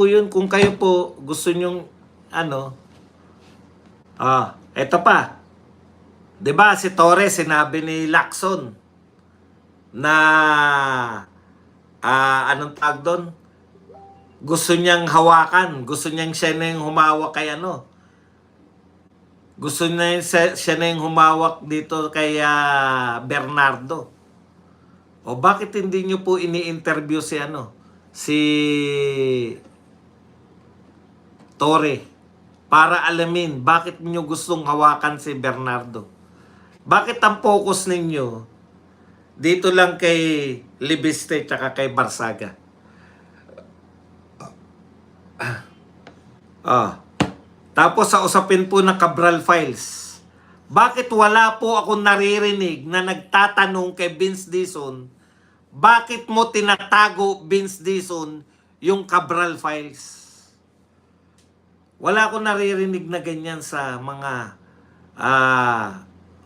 po yun kung kayo po gusto nyong ano. Eto pa. 'Di ba si Torres sinabi ni Lacson na anong tawag doon? Gusto niyang hawakan, gusto niyang siya na yung humawak kay ano. Gusto niya siya na yung humawak dito kay Bernardo. O bakit hindi niyo po ini-interview si ano? Si Torre para alamin bakit niyo gustong hawakan si Bernardo. Bakit ang focus ninyo dito lang kay Libiste tsaka kay Barsaga? Tapos sa usapin po ng Cabral Files, bakit wala po akong naririnig na nagtatanong kay Vince Dizon, bakit mo tinatago, Vince Dizon, yung Cabral Files? Wala akong naririnig na ganyan sa mga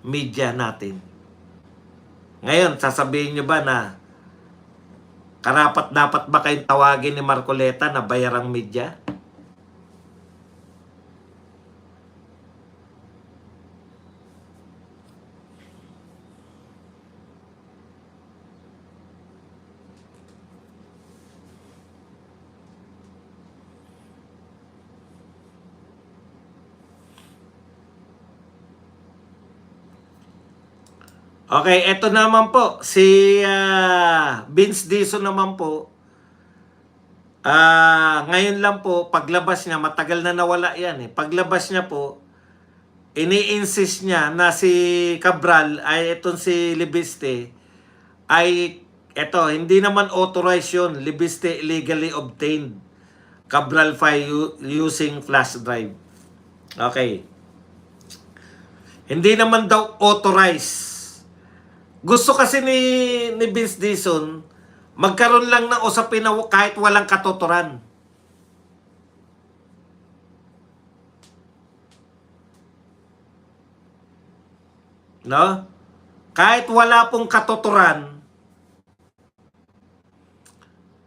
media natin. Ngayon, sasabihin nyo ba na karapat-dapat ba kayong tawagin ni Marcoleta na bayarang media? Okay, eto naman po, si Vince Dizon naman po, ngayon lang po, paglabas niya, matagal na nawala yan eh, paglabas niya po, ini-insist niya na si Cabral, ay itong si Libiste, ay, eto, hindi naman authorized yun, Libiste illegally obtained, Cabral file using flash drive. Okay. Hindi naman daw authorized. Gusto kasi ni Vince Dizon, magkaroon lang ng usapin na kahit walang katuturan. No? Kahit wala pong katuturan,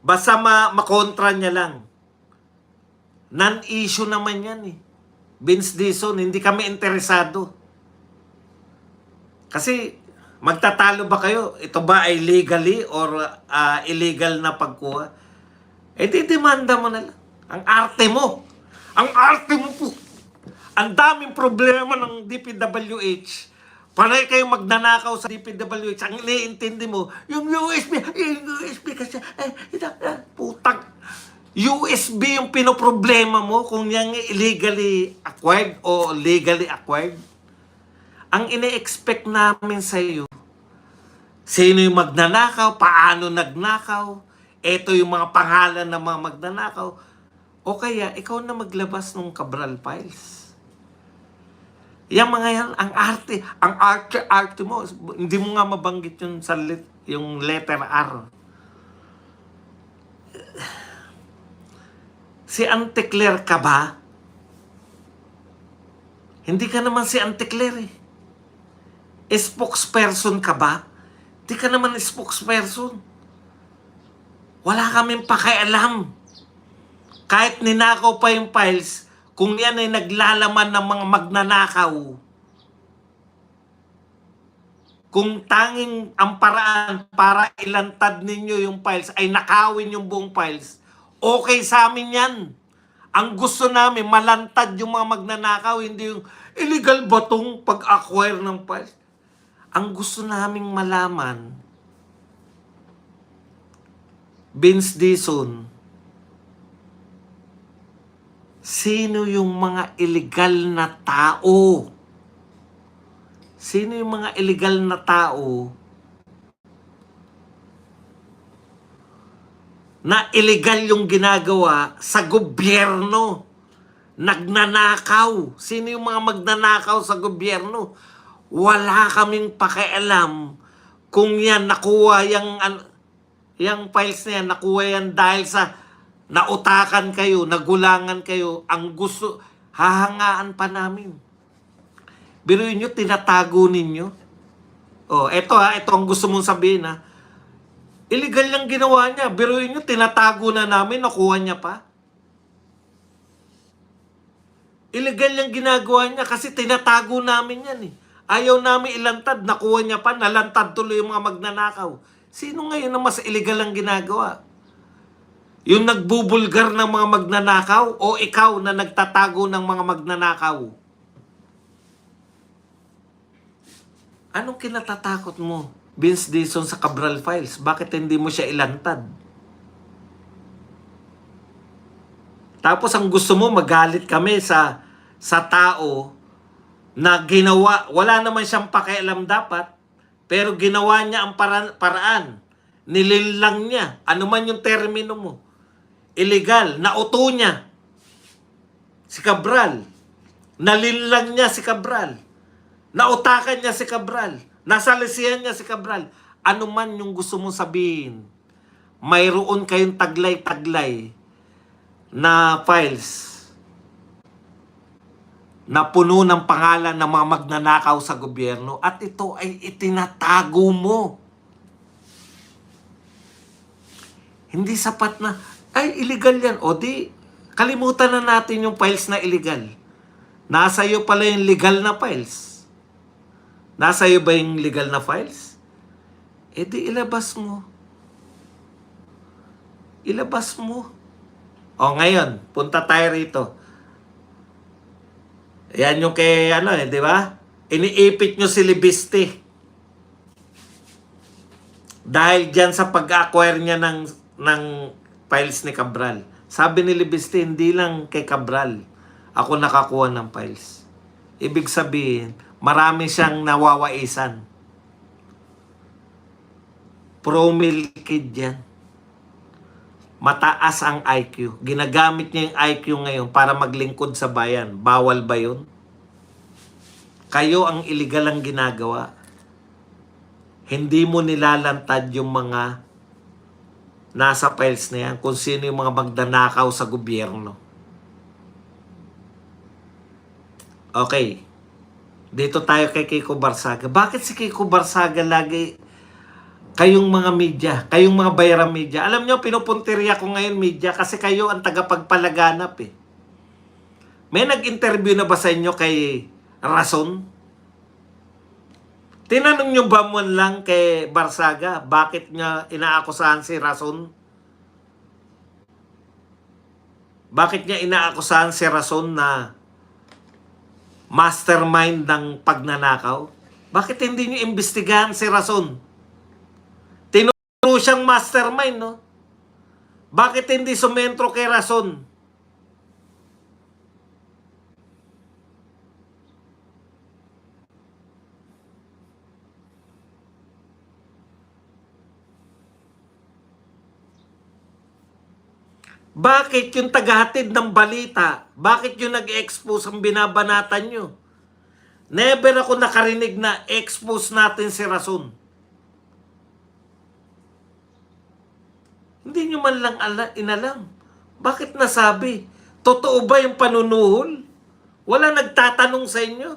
basta makontra niya lang. Non-issue naman yan eh. Vince Dizon, hindi kami interesado. Kasi magtatalo ba kayo? Ito ba ay legally or illegal na pagkuha? Demanda mo na lang. Ang arte mo. Ang arte mo po. Ang daming problema ng DPWH. Panay kayong magnanakaw sa DPWH. Ang iniintindi mo, yung USB kasi, putang. USB yung pinoproblema mo kung yung illegally acquired o legally acquired. Ang ine-expect namin sa iyo, sino yung magnanakaw, paano nagnakaw, eto yung mga pangalan ng mga magnanakaw, o kaya ikaw na maglabas ng Cabral Files. Yung mga yan, ang arte mo, hindi mo nga mabanggit yung, yung letter R. Si Auntie Claire ka ba? Hindi ka naman si Auntie Claire eh. Spokesperson ka ba? Di ka naman spokesperson. Wala kaming pakialam. Kahit ninakaw pa yung files, kung yan ay naglalaman ng mga magnanakaw, kung tanging ang paraan para ilantad ninyo yung files ay nakawin yung buong files, okay sa amin yan. Ang gusto namin, malantad yung mga magnanakaw, hindi yung illegal ba tong pag-acquire ng files? Ang gusto naming malaman, Vince Dizon, sino yung mga illegal na tao? Sino yung mga illegal na tao na illegal yung ginagawa sa gobyerno? Nagnanakaw. Sino yung mga magnanakaw sa gobyerno? Wala kaming pakialam kung yan nakuha yung files na yan, nakuha yan dahil sa nautakan kayo, nagulangan kayo. Ang gusto, hahangaan pa namin. Biruin nyo, tinatago ninyo. Ito ang gusto mong sabihin ha. Illegal yung ginawa niya. Biruin nyo, tinatago na namin, nakuha niya pa. Illegal yung ginagawa niya kasi tinatago namin yan eh. Ayaw namin ilantad, nakuha niya pa, nalantad tuloy yung mga magnanakaw. Sino ngayon na mas illegal ang ginagawa? Yung nagbubulgar ng mga magnanakaw o ikaw na nagtatago ng mga magnanakaw? Anong kinatatakot mo, Vince Dizon, sa Cabral Files? Bakit hindi mo siya ilantad? Tapos ang gusto mo, magalit kami sa tao na ginawa, wala naman siyang pakialam dapat, pero ginawa niya ang paraan. Nilinlang niya. Ano man yung termino mo. Illegal. Nauto niya si Cabral. Nalinlang niya si Cabral. Nautakan niya si Cabral. Nasalisihan niya si Cabral. Ano man yung gusto mong sabihin, mayroon kayong taglay-taglay na files na puno ng pangalan ng mga magnanakaw sa gobyerno at ito ay itinatago mo. Hindi sapat na, ay illegal yan. O di, kalimutan na natin yung files na illegal. Nasa iyo pala yung legal na files. Nasa iyo ba yung legal na files? E di ilabas mo. Ilabas mo. O ngayon, punta tayo rito. Yan yung kay di ba? Iniipit nyo si Libiste. Dahil dyan sa pag-acquire niya ng files ni Cabral. Sabi ni Libiste, hindi lang kay Cabral ako nakakuha ng files. Ibig sabihin, marami siyang nawawaisan. Pro-mill kid yan. Mataas ang IQ. Ginagamit niya yung IQ ngayon para maglingkod sa bayan. Bawal ba yun? Kayo ang illegal ang ginagawa. Hindi mo nilalantad yung mga nasa files na yan kung sino yung mga magnanakaw sa gobyerno. Okay. Dito tayo kay Kiko Barsaga. Bakit si Kiko Barsaga lagi kayong mga media, kayong mga bayarang media? Alam nyo, pinupuntirya ko ngayon media kasi kayo ang tagapagpalaganap eh. May nag-interview na ba sa inyo kay Rason? Tinanong nyo ba mo lang kay Barsaga, bakit niya inaakusahan si Rason? Bakit niya inaakusahan si Rason na mastermind ng pagnanakaw? Bakit hindi niyo imbestigahan si Rason? Tinuro siyang mastermind, no? Bakit hindi sumentro kay Rason? Bakit yung tagahatid ng balita? Bakit yung nag-expose ang binabanatan nyo? Never ako nakarinig na expose natin si Rason. Hindi nyo man lang inalam. Bakit nasabi? Totoo ba yung panunuhol? Wala nagtatanong sa inyo.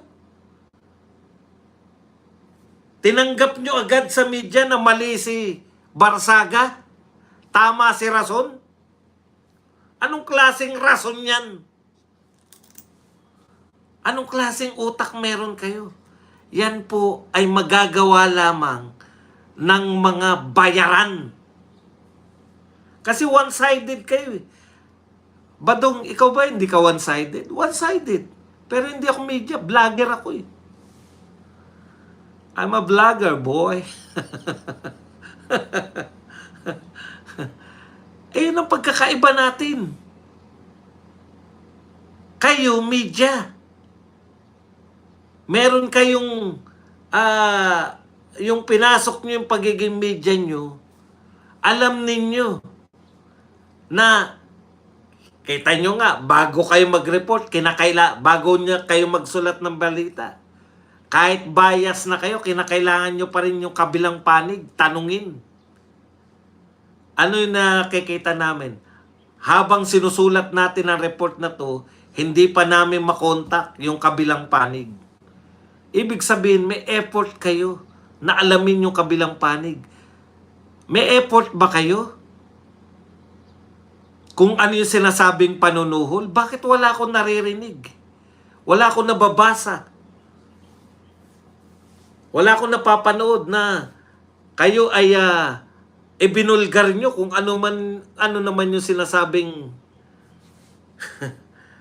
Tinanggap nyo agad sa media na mali si Barsaga? Tama si Rason? Anong klaseng rason yan? Anong klaseng utak meron kayo? Yan po ay magagawa lamang ng mga bayaran. Kasi one-sided kayo eh. Badong, ikaw ba hindi ka one-sided? One-sided. Pero hindi ako media. Vlogger ako eh. I'm a vlogger, boy. Ayun ang pagkakaiba natin. Kayo, media. Meron kayong yung pinasok nyo yung pagiging media nyo, alam ninyo na kita nyo nga, bago kayo mag-report, bago nyo kayo magsulat ng balita, kahit bias na kayo, kinakailangan nyo pa rin yung kabilang panig, tanungin. Ano yung nakikita namin? Habang sinusulat natin ang report na to, hindi pa namin makontak yung kabilang panig. Ibig sabihin, may effort kayo na alamin yung kabilang panig. May effort ba kayo? Kung ano yung sinasabing panunuhol, bakit wala akong naririnig? Wala akong nababasa. Wala akong napapanood na kayo ay ibinulgar nyo kung ano naman yung sinasabing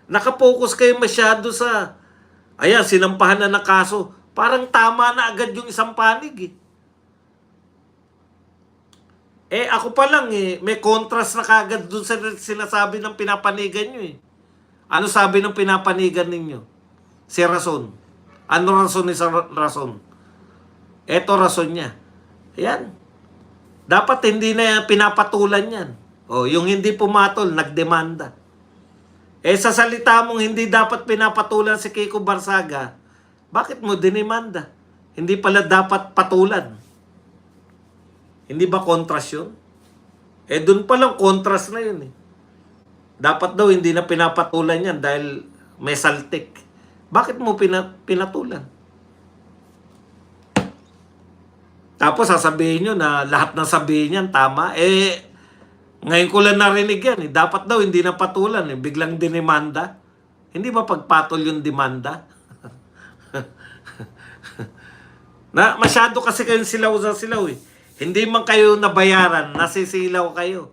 nakapokus kayo masyado sa sinampahan na ng kaso. Parang tama na agad yung isang panig ako pa lang may contrast na kagad dun sa sinasabi ng pinapanigan nyo Ano sabi ng pinapanigan ninyo? Si Rason. Ano rason ni Rason? Eto rason niya. Ayan. Dapat hindi na pinapatulan yan. Yung hindi pumatol, nagdemanda. Sa salita mong hindi dapat pinapatulan si Kiko Barsaga, bakit mo dinimanda? Hindi pala dapat patulan. Hindi ba kontras yun? Dun palang kontras na yun Dapat daw hindi na pinapatulan yan dahil may saltik. Bakit mo pinatulan? Tapos sasabihin nyo na lahat ng sabihin yan tama. Ngayon ko lang narinig yan. Dapat daw hindi na patulan. Biglang dinimanda. Hindi ba pagpatol yung demanda? Masyado kasi kayong silaw sa silaw Hindi man kayo nabayaran, nasisilaw kayo.